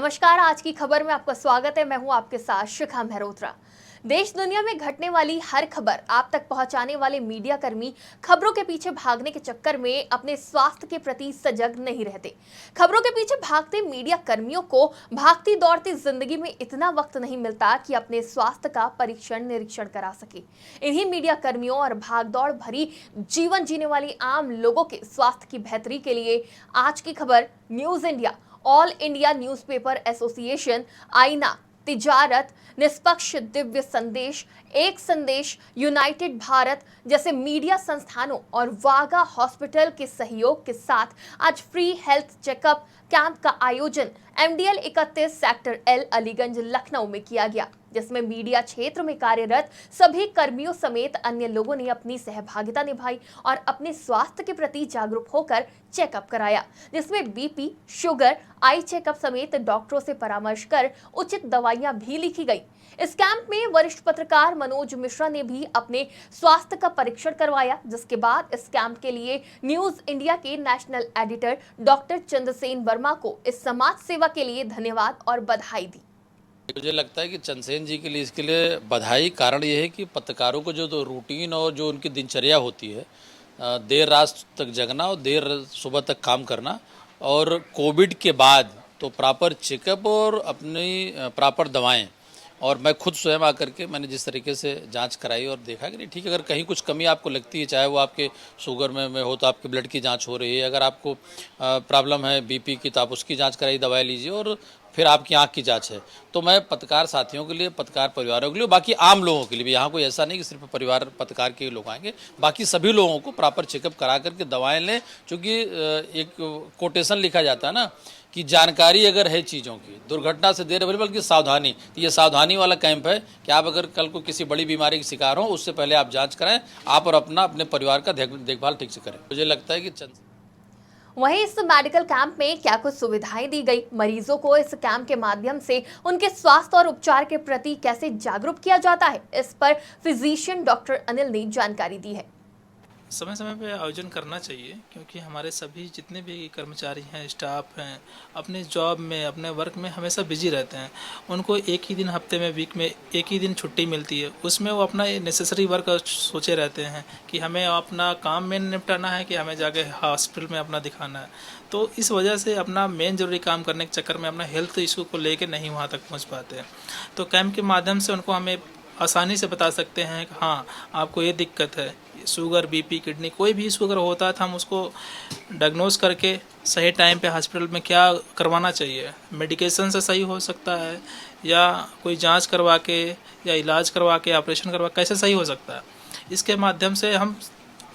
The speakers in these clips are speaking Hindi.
नमस्कार। आज की खबर में आपका स्वागत है। मैं हूं आपके साथ शिखा मेहरोत्रा। देश दुनिया में घटने वाली हर खबर आप तक पहुंचाने वाले मीडिया कर्मी खबरों के पीछे भागने के चक्कर में अपने स्वास्थ्य के प्रति सजग नहीं रहते। खबरों के पीछे भागते मीडिया कर्मियों को भागती दौड़ती जिंदगी में इतना वक्त नहीं मिलता कि अपने स्वास्थ्य का परीक्षण निरीक्षण करा सके। इन्हीं मीडिया कर्मियों और भागदौड़ भरी जीवन जीने वाली आम लोगों के स्वास्थ्य की बेहतरी के लिए आज की खबर news India, all India newspaper association, आईना, तिजारत, निष्पक्ष दिव्य संदेश, एक संदेश, यूनाइटेड भारत जैसे मीडिया संस्थानों और वागा हॉस्पिटल के सहयोग के साथ आज फ्री हेल्थ चेकअप कैंप का आयोजन MDL 31 sector L Aliganj Lucknow में किया गया, जिसमें मीडिया क्षेत्र में कार्यरत सभी कर्मियों समेत अन्य लोगों ने अपनी सहभागिता निभाई और अपने स्वास्थ्य के प्रति जागरूक होकर चेकअप कराया, जिसमें बीपी, शुगर, आई चेकअप समेत डॉक्टरों से परामर्श कर उचित दवाइयां भी लिखी गई। इस कैंप में वरिष्ठ पत्रकार मनोज मिश्रा ने भी अपने स्वास्थ्य का परीक्षण करवाया, जिसके बाद इस कैंप के लिए न्यूज इंडिया के national editor doctor Chandrasen Verma को इस समाज सेवा के लिए धन्यवाद और बधाई दी। मुझे लगता है कि चंद्रसेन जी के लिए इसके लिए बधाई। कारण ये है कि पत्रकारों को जो रूटीन और जो उनकी दिनचर्या होती है, देर रात तक जगना और देर सुबह तक काम करना, और कोविड के बाद तो प्रॉपर चेकअप और अपनी प्रॉपर दवाएं, और मैं खुद स्वयं आकर के मैंने जिस तरीके से जांच कराई और देखा कि नहीं ठीक है, अगर कहीं कुछ कमी आपको लगती है, चाहे वो आपके शुगर में हो तो आपके ब्लड की जांच हो रही है, अगर आपको प्रॉब्लम है बीपी की तो आप उसकी जांच कराइए, दवाई लीजिए, और फिर आपकी आँख की जांच है। तो मैं पत्रकार साथियों के लिए, पत्रकार परिवारों के लिए, बाकी आम लोगों के लिए भी, यहाँ कोई ऐसा नहीं कि सिर्फ परिवार पत्रकार के लोग आएंगे, बाकी सभी लोगों को प्रॉपर चेकअप करा करके दवाएं लें। क्योंकि एक कोटेशन लिखा जाता है ना कि जानकारी अगर है चीज़ों की, दुर्घटना से देर बल्कि सावधानी, तो ये सावधानी वाला कैंप है कि आप अगर कल को किसी बड़ी बीमारी का शिकार हो, उससे पहले आप जांच कराएं, आप और अपने परिवार का देखभाल ठीक से करें। मुझे लगता है कि वहीं इस मेडिकल कैंप में क्या कुछ सुविधाएं दी गई, मरीजों को इस कैंप के माध्यम से उनके स्वास्थ्य और उपचार के प्रति कैसे जागरूक किया जाता है, इस पर फिजिशियन डॉक्टर अनिल ने जानकारी दी है। समय समय पे आयोजन करना चाहिए, क्योंकि हमारे सभी जितने भी कर्मचारी हैं, स्टाफ हैं, अपने जॉब में, अपने वर्क में हमेशा बिजी रहते हैं। उनको एक ही दिन हफ्ते में, वीक में एक ही दिन छुट्टी मिलती है, उसमें वो अपना नेसेसरी वर्क सोचे रहते हैं कि हमें अपना काम में निपटाना है कि हमें जाके हॉस्पिटल में अपना दिखाना है। तो इस वजह से अपना मेन जरूरी काम करने के चक्कर में अपना हेल्थ इशू को लेकर नहीं वहाँ तक पहुँच पाते हैं। तो कैंप के माध्यम से उनको हमें आसानी से बता सकते हैं कि हाँ, आपको ये दिक्कत है, शुगर, बीपी, किडनी, कोई भी इशू अगर होता है तो हम उसको डायग्नोस करके सही टाइम पे हॉस्पिटल में क्या करवाना चाहिए, मेडिकेशन से सही हो सकता है या कोई जांच करवा के या इलाज करवा के, ऑपरेशन करवा कैसे सही हो सकता है। इसके माध्यम से हम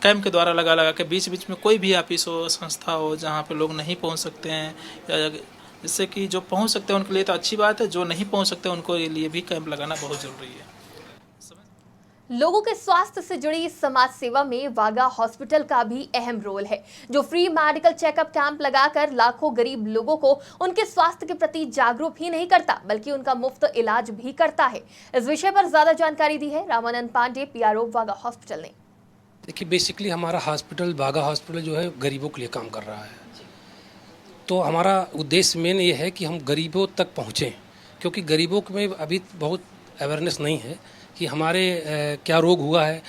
कैंप के द्वारा लगा के बीच बीच में कोई भी ऑफिस हो, संस्था हो, जहाँ पे लोग नहीं पहुँच सकते हैं, या जिससे कि जो पहुँच सकते हैं उनके लिए तो अच्छी बात है, जो नहीं पहुँच सकते उनको लिए भी कैंप लगाना बहुत ज़रूरी है। लोगों के स्वास्थ्य से जुड़ी समाज सेवा में वागा हॉस्पिटल का भी अहम रोल है, जो फ्री मेडिकल चेकअप कैंप लगाकर लाखों गरीब लोगों को उनके स्वास्थ्य के प्रति जागरूक ही नहीं करता, बल्कि उनका मुफ्त इलाज भी करता है। इस विषय पर ज्यादा जानकारी दी है रामानंद पांडे, PRO वागा हॉस्पिटल ने। देखिए, बेसिकली हमारा हॉस्पिटल, वागा हॉस्पिटल जो है गरीबों के लिए काम कर रहा है। तो हमारा उद्देश्य मेन ये है कि हम गरीबों तक पहुँचें, क्योंकि गरीबों में अभी बहुत अवेयरनेस नहीं है कि हमारे क्या रोग हुआ है,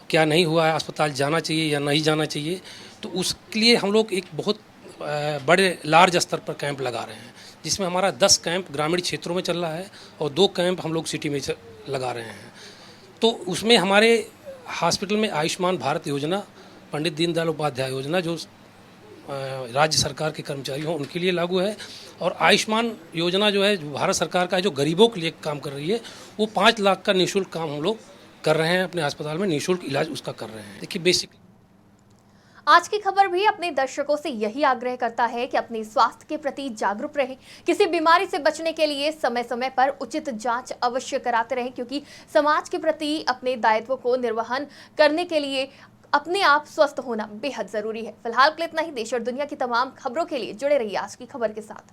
क्या नहीं हुआ है, अस्पताल जाना चाहिए या नहीं जाना चाहिए। तो उसके लिए हम लोग एक बहुत बड़े लार्ज स्तर पर कैंप लगा रहे हैं, जिसमें हमारा 10 कैंप ग्रामीण क्षेत्रों में चल रहा है और 2 कैंप हम लोग सिटी में लगा रहे हैं। तो उसमें हमारे हॉस्पिटल में आयुष्मान भारत योजना, पंडित दीनदयाल उपाध्याय योजना, जो राज्य सरकार के कर्मचारी हों उनके लिए लागू है, और आयुष्मान योजना जो है, जो भारत सरकार का है, जो गरीबों के लिए काम कर रही है, वो 5 लाख का निःशुल्क काम हम लोग कर रहे हैं अपने अस्पताल में, निःशुल्क इलाज उसका कर रहे हैं। देखिए, बेसिक आज की खबर भी अपने दर्शकों से यही आग्रह करता है कि अपने स्वास्थ्य के प्रति जागरूक रहें। किसी बीमारी से बचने के लिए समय समय पर उचित जांच अवश्य कराते रहें, क्योंकि समाज के प्रति अपने दायित्व को निर्वहन करने के लिए अपने आप स्वस्थ होना बेहद जरूरी है। फिलहाल के लिए इतना ही। देश और दुनिया की तमाम खबरों के लिए जुड़े रहिए आज की खबर के साथ।